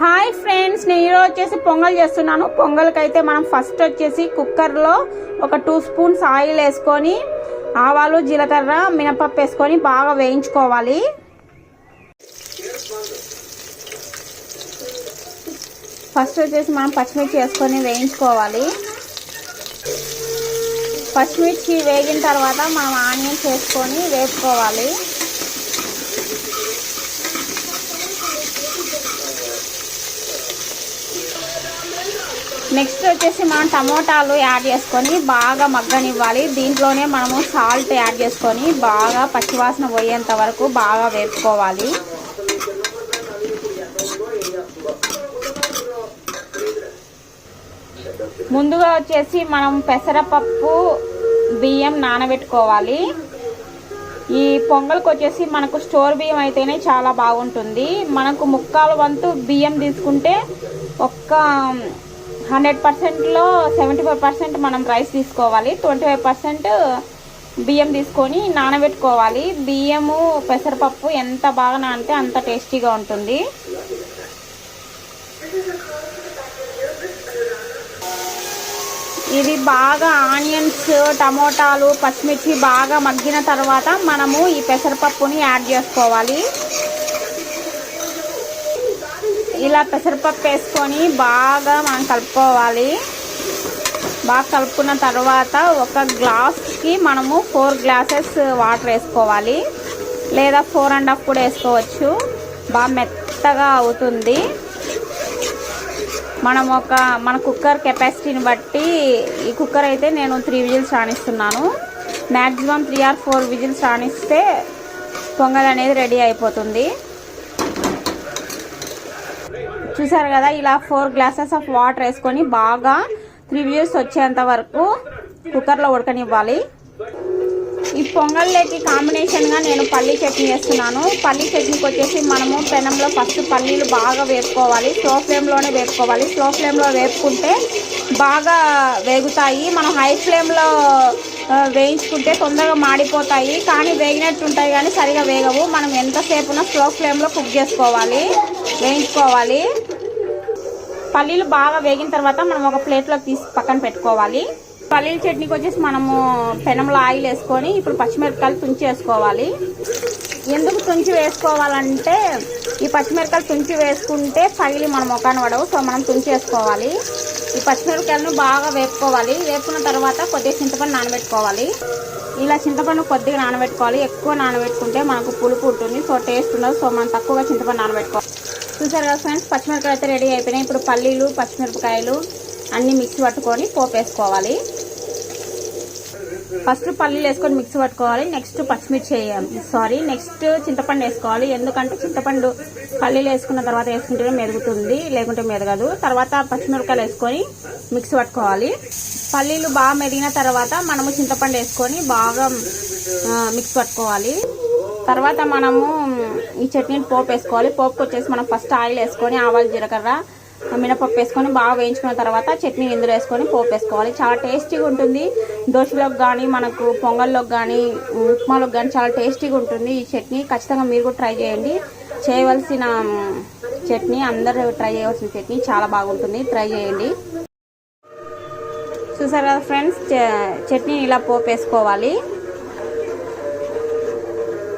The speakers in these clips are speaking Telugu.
హాయ్ ఫ్రెండ్స్, నేను ఈరోజు వచ్చేసి పొంగల్ చేస్తున్నాను. పొంగల్కి అయితే మనం ఫస్ట్ వచ్చేసి కుక్కర్లో ఒక 2 స్పూన్స్ ఆయిల్ వేసుకొని ఆవాలు, జీలకర్ర, మినపప్పు వేసుకొని బాగా వేయించుకోవాలి. ఫస్ట్ వచ్చేసి మనం పచ్చిమిర్చి వేసుకొని వేయించుకోవాలి. పచ్చిమిర్చి వేగిన తర్వాత మనం ఆనియన్స్ వేసుకొని వేసుకోవాలి. నెక్స్ట్ వచ్చేసి మనం టమోటాలు యాడ్ చేసుకొని బాగా మగ్గనివ్వాలి. దీంట్లోనే మనము సాల్ట్ యాడ్ చేసుకొని బాగా పచ్చివాసన పోయేంత వరకు బాగా వేపుకోవాలి. ముందుగా వచ్చేసి మనం పెసరపప్పు, బియ్యం నానబెట్టుకోవాలి. ఈ పొంగల్కి వచ్చేసి మనకు స్టోర్ బియ్యం అయితేనే చాలా బాగుంటుంది. మనకు ముక్కాలు వంతు బియ్యం తీసుకుంటే ఒక్క 100%లో 75% మనం రైస్ తీసుకోవాలి. 25% బియ్యం తీసుకొని నానబెట్టుకోవాలి. బియ్యము, పెసరపప్పు ఎంత బాగా నానితే అంత టేస్టీగా ఉంటుంది. ఇది బాగా ఆనియన్స్, టమోటాలు, పచ్చిమిర్చి బాగా మగ్గిన తర్వాత మనము ఈ పెసరపప్పుని యాడ్ చేసుకోవాలి. ఇలా పెసరపప్పు వేసుకొని బాగా మనం కలుపుకోవాలి. బాగా కలుపుకున్న తర్వాత ఒక గ్లాస్కి మనము 4 గ్లాసెస్ వాటర్ వేసుకోవాలి, లేదా 4.5 కూడా వేసుకోవచ్చు. బాగా మెత్తగా అవుతుంది. మన కుక్కర్ కెపాసిటీని బట్టి, ఈ కుక్కర్ అయితే నేను 3 విజిల్స్ రాణిస్తున్నాను. మ్యాక్సిమం 3 or 4 విజిల్స్ రాణిస్తే పొంగల్ అనేది రెడీ అయిపోతుంది. చూసారు కదా, ఇలా 4 గ్లాసెస్ ఆఫ్ వాటర్ వేసుకొని బాగా 3 విజిల్స్ వచ్చేంత వరకు కుక్కర్లో ఉడకనివ్వాలి. ఈ పొంగల్లోకి కాంబినేషన్గా నేను పల్లీ చట్నీ వేస్తున్నాను. పల్లీ చట్నీకి వచ్చేసి మనము పెనంలో ఫస్ట్ పల్లీలు బాగా వేపుకోవాలి. స్లో ఫ్లేమ్లోనే వేపుకోవాలి. స్లో ఫ్లేమ్లో వేపుకుంటే బాగా వేగుతాయి. మనం హై ఫ్లేమ్లో వేయించుకుంటే తొందరగా మాడిపోతాయి, కానీ వేగినట్టు ఉంటాయి కానీ సరిగా వేగవు. మనం ఎంతసేపున స్లో ఫ్లేమ్లో కుక్ చేసుకోవాలి, వేయించుకోవాలి. పల్లీలు బాగా వేగిన తర్వాత మనం ఒక ప్లేట్లోకి తీసి పక్కన పెట్టుకోవాలి. పల్లీల చట్నీకి వచ్చేసి మనము పెనంలో ఆయిల్ వేసుకొని ఇప్పుడు పచ్చిమిరపకాయలు తుంచి వేసుకోవాలి. ఎందుకు తుంచి వేసుకోవాలంటే ఈ పచ్చిమిరపకాయలు తుంచి వేసుకుంటే పగిలి మన ముఖాన్ని పడవు. సో మనం తుంచి వేసుకోవాలి. ఈ పచ్చిమిరపకాయలను బాగా వేపుకోవాలి. వేపుకున్న తర్వాత కొద్దిగా చింతపండు నానబెట్టుకోవాలి. ఇలా చింతపండు కొద్దిగా నానబెట్టుకోవాలి. ఎక్కువ నానబెట్టుకుంటే మనకు పులుపు ఉంటుంది, సో టేస్ట్ ఉండదు. సో మనం తక్కువగా చింతపండు నానబెట్టుకోవాలి. చూసారు కదా ఫ్రెండ్స్, పచ్చిమిరపకాయలు అయితే రెడీ అయిపోయినాయి. ఇప్పుడు పల్లీలు, పచ్చిమిరపకాయలు అన్నీ మిక్సీ పట్టుకొని పోపు వేసుకోవాలి. ఫస్ట్ పల్లీలు వేసుకొని మిక్సీ పట్టుకోవాలి. నెక్స్ట్ పచ్చిమిర్చి వేయాలి. నెక్స్ట్ చింతపండు వేసుకోవాలి. ఎందుకంటే చింతపండు పల్లీలు వేసుకున్న తర్వాత వేసుకుంటేనే మెరుగుతుంది, లేకుంటే మెరగదు. తర్వాత పచ్చిమిరపకాయలు వేసుకొని మిక్సీ పట్టుకోవాలి. పల్లీలు బాగా మెరిగిన తర్వాత మనము చింతపండు వేసుకొని బాగా మిక్స్ పట్టుకోవాలి. తర్వాత మనము ఈ చట్నీని పోపు వేసుకోవాలి. పోపుకి వచ్చేసి మనం ఫస్ట్ ఆయిల్ వేసుకొని ఆవాలు, జీలకర్ర, మినపప్పు వేసుకొని బాగా వేయించుకున్న తర్వాత చట్నీ ఇందులో వేసుకొని పోపు వేసుకోవాలి. చాలా టేస్టీగా ఉంటుంది. దోశలోకి కానీ, మనకు పొంగల్లోకి కానీ, ఉప్మాలోకి కానీ చాలా టేస్టీగా ఉంటుంది ఈ చట్నీ. ఖచ్చితంగా మీరు కూడా ట్రై చేయండి. చేయవలసిన చట్నీ, అందరూ ట్రై చేయవలసిన చట్నీ, చాలా బాగుంటుంది. ట్రై చేయండి. చూసారు కదా ఫ్రెండ్స్, చట్నీని ఇలా పోపు వేసుకోవాలి.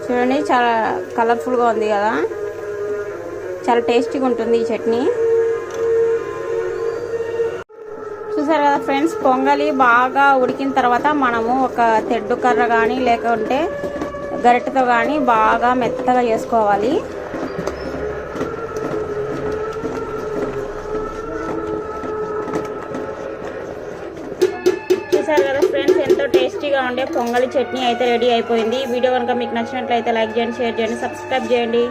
చూడండి, చాలా కలర్ఫుల్గా ఉంది కదా, చాలా టేస్టీగా ఉంటుంది ఈ చట్నీ. చూసారు కదా ఫ్రెండ్స్, పొంగలి బాగా ఉడికిన తర్వాత మనము ఒక తెడ్డు కర్ర కానీ లేకుంటే గరిటెతో కానీ బాగా మెత్తగా చేసుకోవాలి. చూసారు కదా ఫ్రెండ్స్, ఎంతో టేస్టీగా ఉండే పొంగలి చట్నీ అయితే రెడీ అయిపోయింది. ఈ వీడియో కనుక మీకు నచ్చినట్లయితే లైక్ చేయండి, షేర్ చేయండి, సబ్స్క్రైబ్ చేయండి.